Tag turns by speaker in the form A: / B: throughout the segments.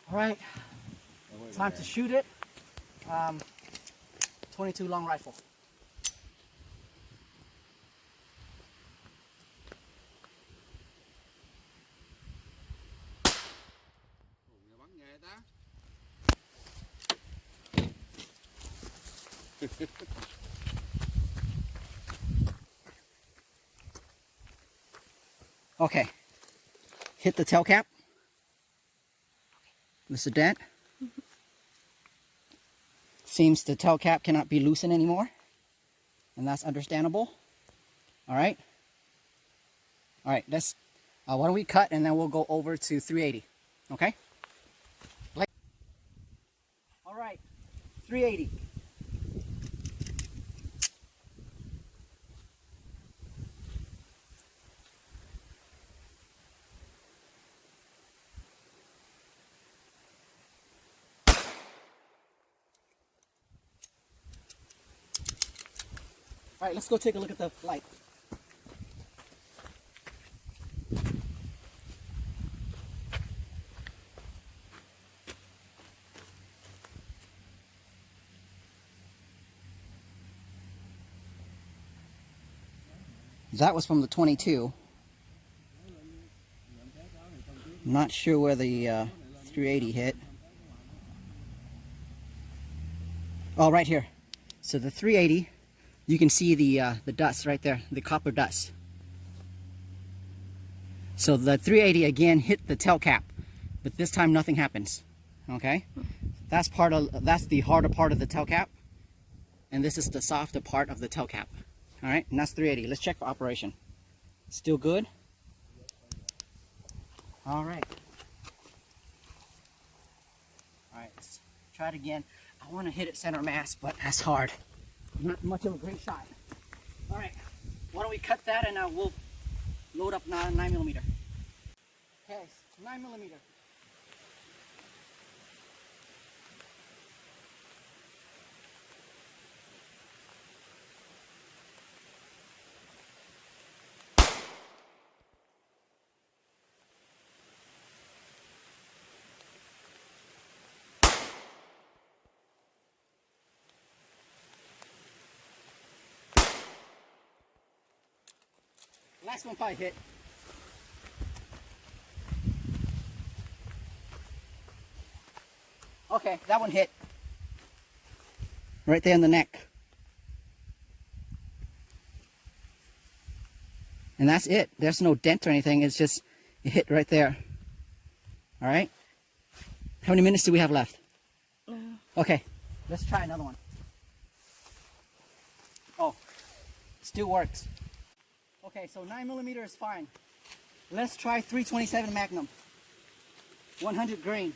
A: All right, time to shoot it. 22 long rifle. Okay, hit the tail cap. This is a dent. Seems the tail cap cannot be loosened anymore, and that's understandable. All right, let's why don't we cut and then we'll go over to 380. Okay, all right, 380. All right, let's go take a look at the light. That was from the 22. Not sure where the 380 hit. Oh, right here. So the 380, you can see the dust right there, the copper dust. So the 380 again hit the tail cap, but this time nothing happens. Okay, that's the harder part of the tail cap, and this is the softer part of the tail cap. All right, and that's 380. Let's check for operation. Still good. All right. All right, let's try it again. I want to hit it center mass, but that's hard. Not much of a great shot. All right, why don't we cut that and we'll load up 9mm. Okay, 9mm. Last one probably hit. Okay, that one hit. Right there in the neck. And that's it. There's no dent or anything. It's just, it hit right there. All right. How many minutes do we have left? Okay, let's try another one. Oh, still works. Okay, so 9mm is fine. Let's try 327 Magnum. 100 grain.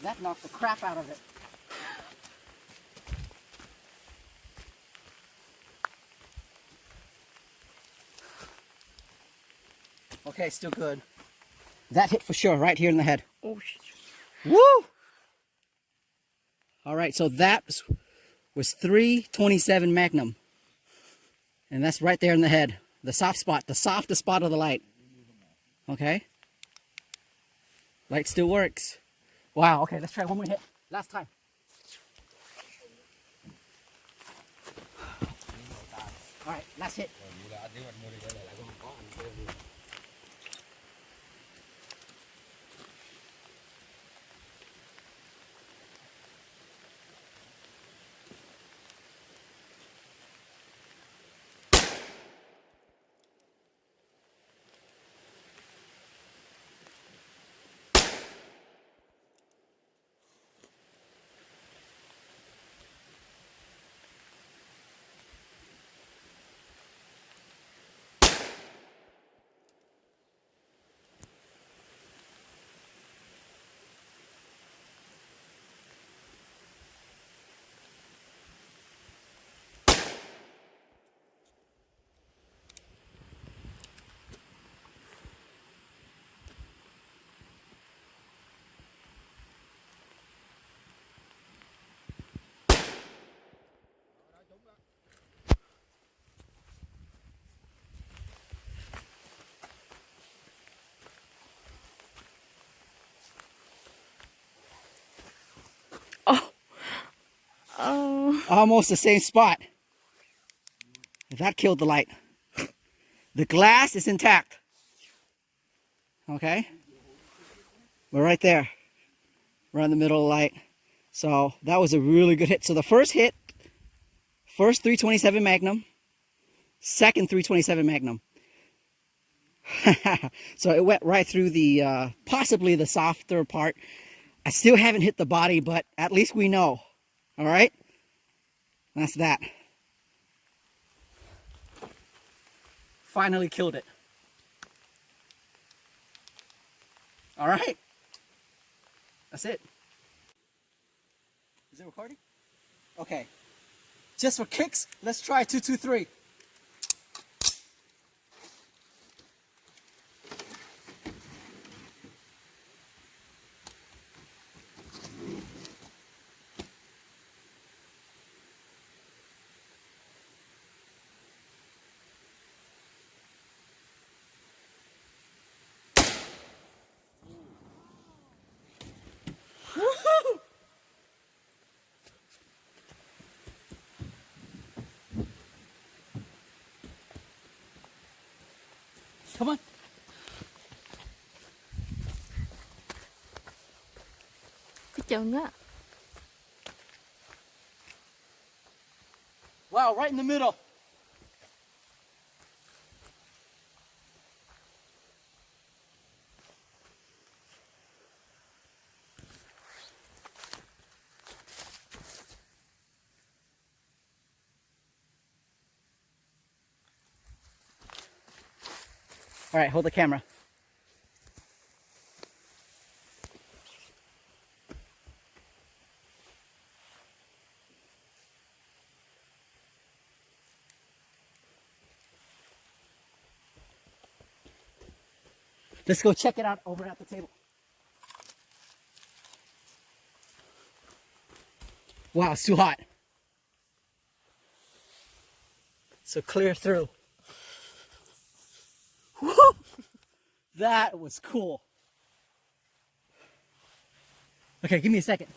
A: That knocked the crap out of it. Okay, still good. That hit for sure, right here in the head.
B: Oh, shit.
A: Woo! All right, so that was 327 Magnum. And that's right there in the head. The soft spot, the softest spot of the light. Okay? Light still works. Wow, okay, let's try one more hit. Last time. All right, last hit.
B: Oh.
A: Almost the same spot. That killed the light. The glass is intact. Okay? We're right there. Right in the middle of the light. So that was a really good hit. So the first hit, first 327 Magnum, second 327 Magnum. So it went right through the, possibly the softer part. I still haven't hit the body, but at least we know. All right? That's that. Finally killed it. All right. That's it. Is it recording? Okay. Just for kicks, let's try 223. Woohoo! Come on.
B: Cái chừng á.
A: Wow, right in the middle. All right, hold the camera. Let's go check it out over at the table. Wow, it's too hot. So clear through. Woo! That was cool. Okay, give me a second.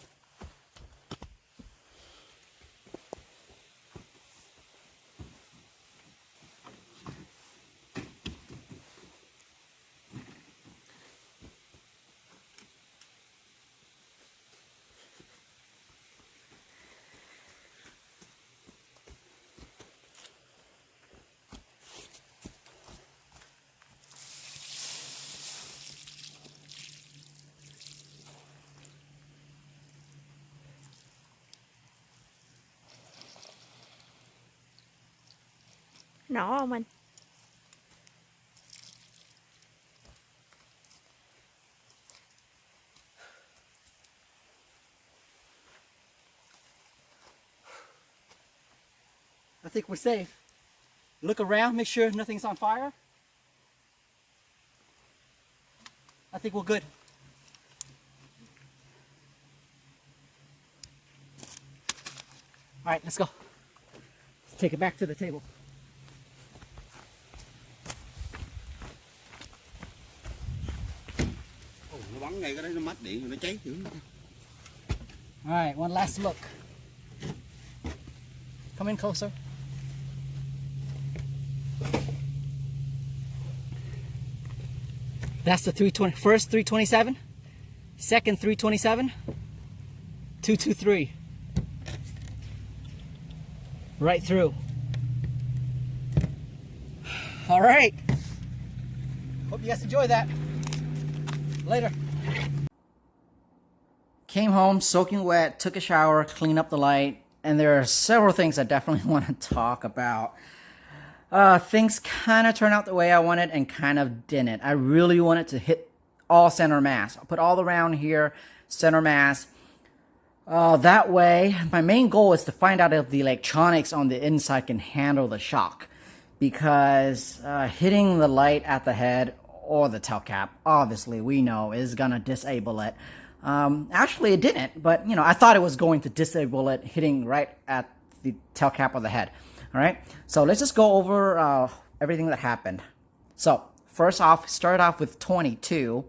B: Nổ không anh?
A: I think we're safe. Look around, make sure nothing's on fire. I think we're good. All right, let's go. Let's take it back to the table.
C: Nó bắn ngay cái đấy, nó mất điện rồi nó cháy dữ.
A: All right, one last look. Come in closer. That's the 320, first 327, second 327, 223. Right through. All right. Hope you guys enjoy that. Later. Came home soaking wet, took a shower, cleaned up the light, and there are several things I definitely want to talk about. Things kind of turned out the way I wanted and kind of didn't. I really wanted to hit all center mass. I'll put all around here, center mass. That way, my main goal is to find out if the electronics on the inside can handle the shock. Because hitting the light at the head or the tail cap, obviously we know is gonna disable it. Actually it didn't, but I thought it was going to disable it hitting right at the tail cap of the head. All right, so let's just go over everything that happened. So first off, start off with 22,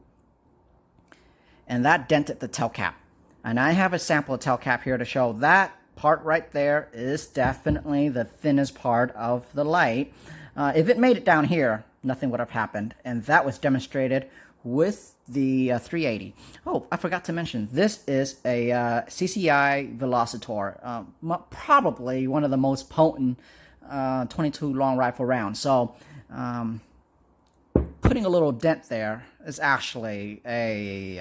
A: and that dented the tail cap. And I have a sample of tail cap here to show that part right there is definitely the thinnest part of the light. If it made it down here, nothing would have happened. And that was demonstrated with the 380. Oh, I forgot to mention, this is a CCI Velocitor, probably one of the most potent 22 long rifle rounds. So putting a little dent there is actually a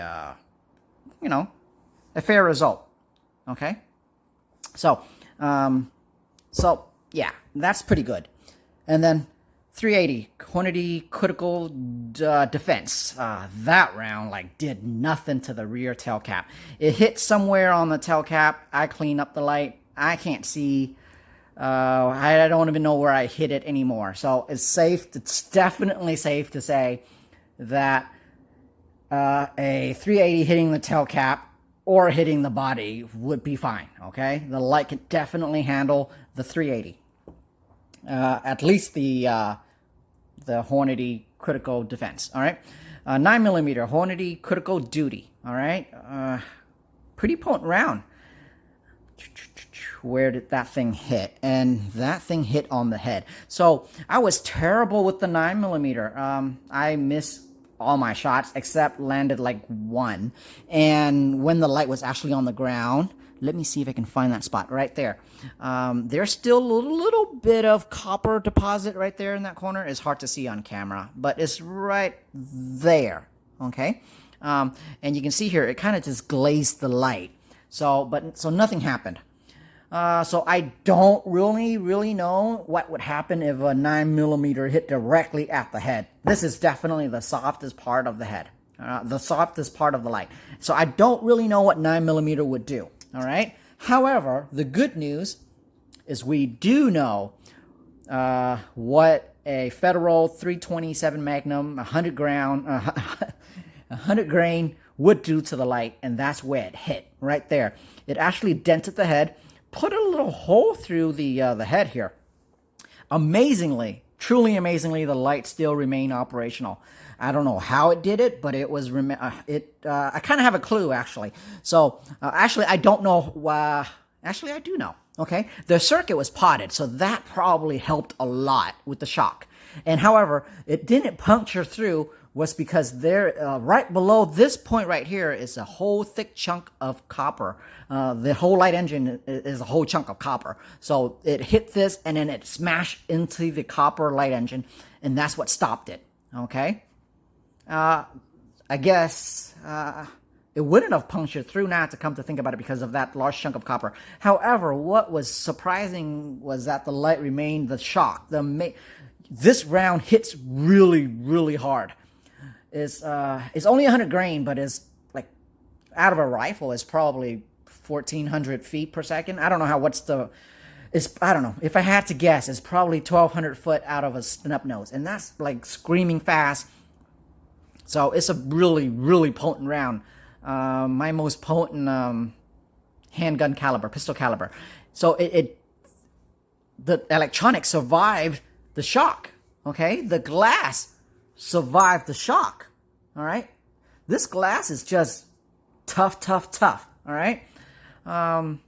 A: a fair result. Okay, so yeah, that's pretty good. And then 380 quantity critical defense. That round like did nothing to the rear tail cap. It hit somewhere on the tail cap. I cleaned up the light. I can't see. I don't even know where I hit it anymore. So it's safe. It's definitely safe to say that a 380 hitting the tail cap or hitting the body would be fine. Okay, the light can definitely handle the 380. At least the Hornady critical defense. All right, 9mm Hornady critical duty. All right, pretty potent round. Where did that thing hit? And that thing hit on the head. So I was terrible with the 9mm. I missed all my shots except landed like one. And when the light was actually on the ground, let me see if I can find that spot right there. There's still a little bit of copper deposit right there in that corner. It's hard to see on camera, but it's right there. Okay, and you can see here it kind of just glazed the light. So nothing happened. So I don't really know what would happen if a 9mm hit directly at the head. This is definitely the softest part of the head, the softest part of the light. So I don't really know what 9mm would do. All right. However, the good news is we do know what a Federal 327 Magnum 100 grain would do to the light, and that's where it hit right there. It actually dented the head, put a little hole through the head here. Amazingly, truly amazingly, the light still remained operational. I don't know how it did it, but it was. I kind of have a clue actually. So actually, I don't know. Actually, I do know. Okay, the circuit was potted, so that probably helped a lot with the shock. And however, it didn't puncture through was because there, right below this point right here is a whole thick chunk of copper. The whole light engine is a whole chunk of copper. So it hit this and then it smashed into the copper light engine, and that's what stopped it. Okay. I guess it wouldn't have punctured through now to come to think about it because of that large chunk of copper. However, what was surprising was that the light remained the shock. This round hits really hard. It's only 100 grain, but it's like out of a rifle is probably 1,400 feet per second. I don't know I don't know. If I had to guess, it's probably 1,200 foot out of a snub nose, and that's like screaming fast. So it's a really potent round. My most potent handgun caliber, pistol caliber. So the electronics survived the shock. Okay, the glass survived the shock. All right, this glass is just tough. All right. I'm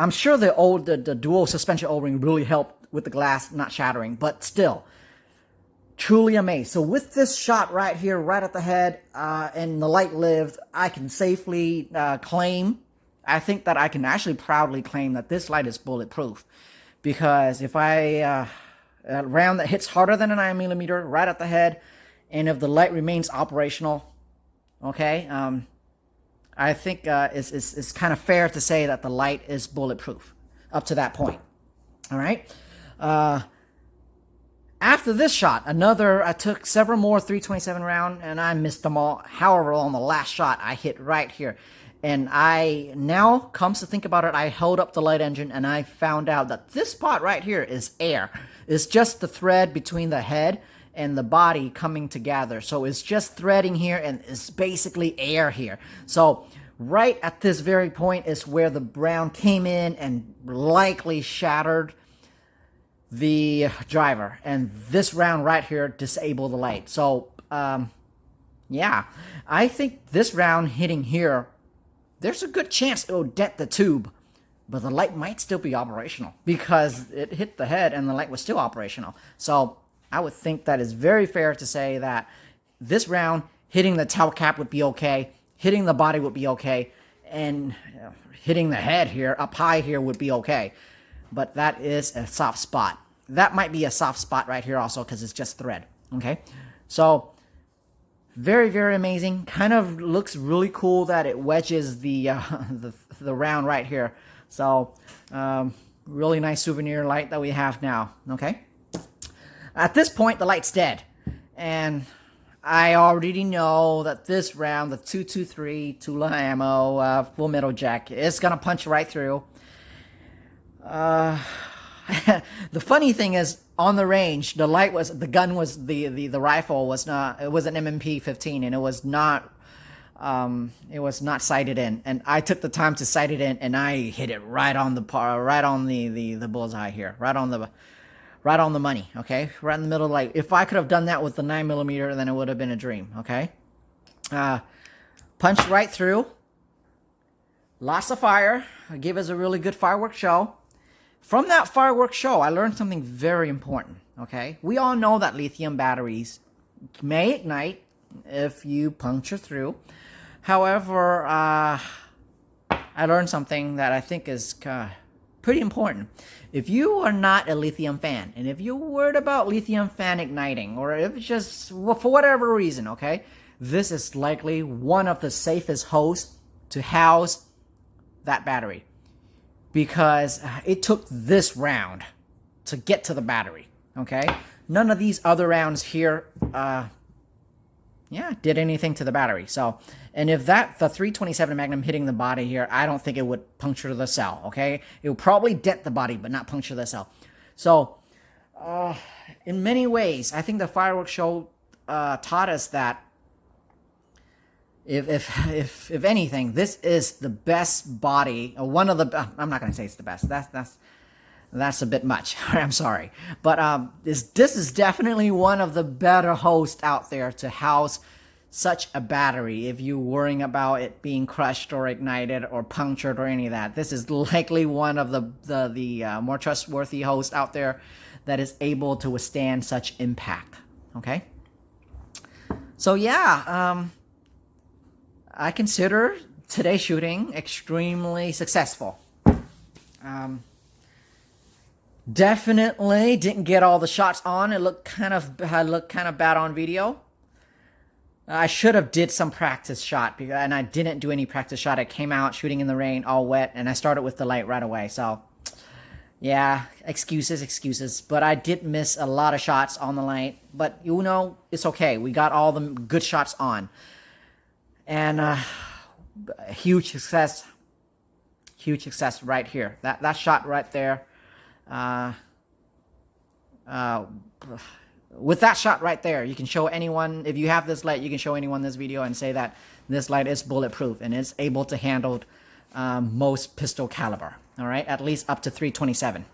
A: sure the dual suspension O-ring really helped with the glass not shattering, but still. Truly amazed. So with this shot right here, right at the head, and the light lived, I can safely claim, I think that I can actually proudly claim that this light is bulletproof. Because if a round that hits harder than a 9mm right at the head, and if the light remains operational, okay, I think it's kind of fair to say that the light is bulletproof up to that point. All right. After this shot, I took several more 327 round and I missed them all. However, on the last shot, I hit right here. And I now comes to think about it, I held up the light engine and I found out that this spot right here is air. It's just the thread between the head and the body coming together. So it's just threading here and it's basically air here. So right at this very point is where the round came in and likely shattered the driver, and this round right here disabled the light. So yeah, I think this round hitting here, there's a good chance it will dent the tube, but the light might still be operational because it hit the head and the light was still operational. So I would think that is very fair to say that this round hitting the tail cap would be okay, hitting the body would be okay, and hitting the head here up high here would be okay. But that is a soft spot. That might be a soft spot right here also because it's just thread. Okay, so very, very amazing. Kind of looks really cool that it wedges the round right here. So really nice souvenir light that we have now. Okay, at this point the light's dead, and I already know that this round, the 223 Tula ammo full metal jack, is gonna punch right through. The funny thing is, on the range, the rifle was not, it was an MMP 15, and it was not sighted in, and I took the time to sight it in, and I hit it right on the bullseye here, right on the money. Okay, right in the middle. Like, if I could have done that with the 9mm, then it would have been a dream. Okay, punched right through, lots of fire, gave us a really good fireworks show. From that fireworks show, I learned something very important, okay? We all know that lithium batteries may ignite if you puncture through. However, I learned something that I think is pretty important. If you are not a lithium fan, and if you're worried about lithium fan igniting, or if it's just for whatever reason, okay? This is likely one of the safest hosts to house that battery, because it took this round to get to the battery, okay? None of these other rounds here, did anything to the battery. So, and if the 327 Magnum hitting the body here, I don't think it would puncture the cell, okay? It would probably dent the body, but not puncture the cell. So, in many ways, I think the fireworks show taught us that if anything, this is the best body, or one of the, I'm not going to say it's the best, that's a bit much, I'm sorry, but this is definitely one of the better hosts out there to house such a battery. If you're worrying about it being crushed or ignited or punctured or any of that, this is likely one of the more trustworthy hosts out there that is able to withstand such impact. Okay, so yeah, I consider today's shooting extremely successful. Definitely didn't get all the shots on. It looked kind of bad on video. I should have did some practice shot, and I didn't do any practice shot. I came out shooting in the rain, all wet, and I started with the light right away. So, yeah, excuses. But I did miss a lot of shots on the light. But, you know, it's okay. We got all the good shots on. And huge success right here. That shot right there. With that shot right there, you can show anyone, if you have this light, you can show anyone this video and say that this light is bulletproof and it's able to handle most pistol caliber. All right, at least up to 327.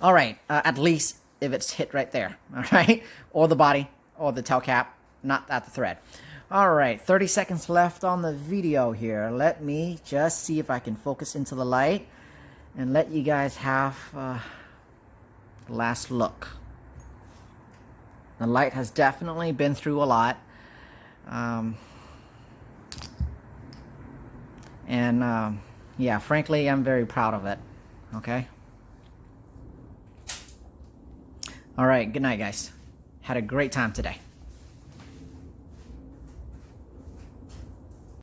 A: All right, at least if it's hit right there. All right, or the body, or the tail cap, not at the thread. All right, 30 seconds left on the video here. Let me just see if I can focus into the light and let you guys have the last look. The light has definitely been through a lot. Yeah, frankly, I'm very proud of it. Okay? All right, good night, guys. Had a great time today.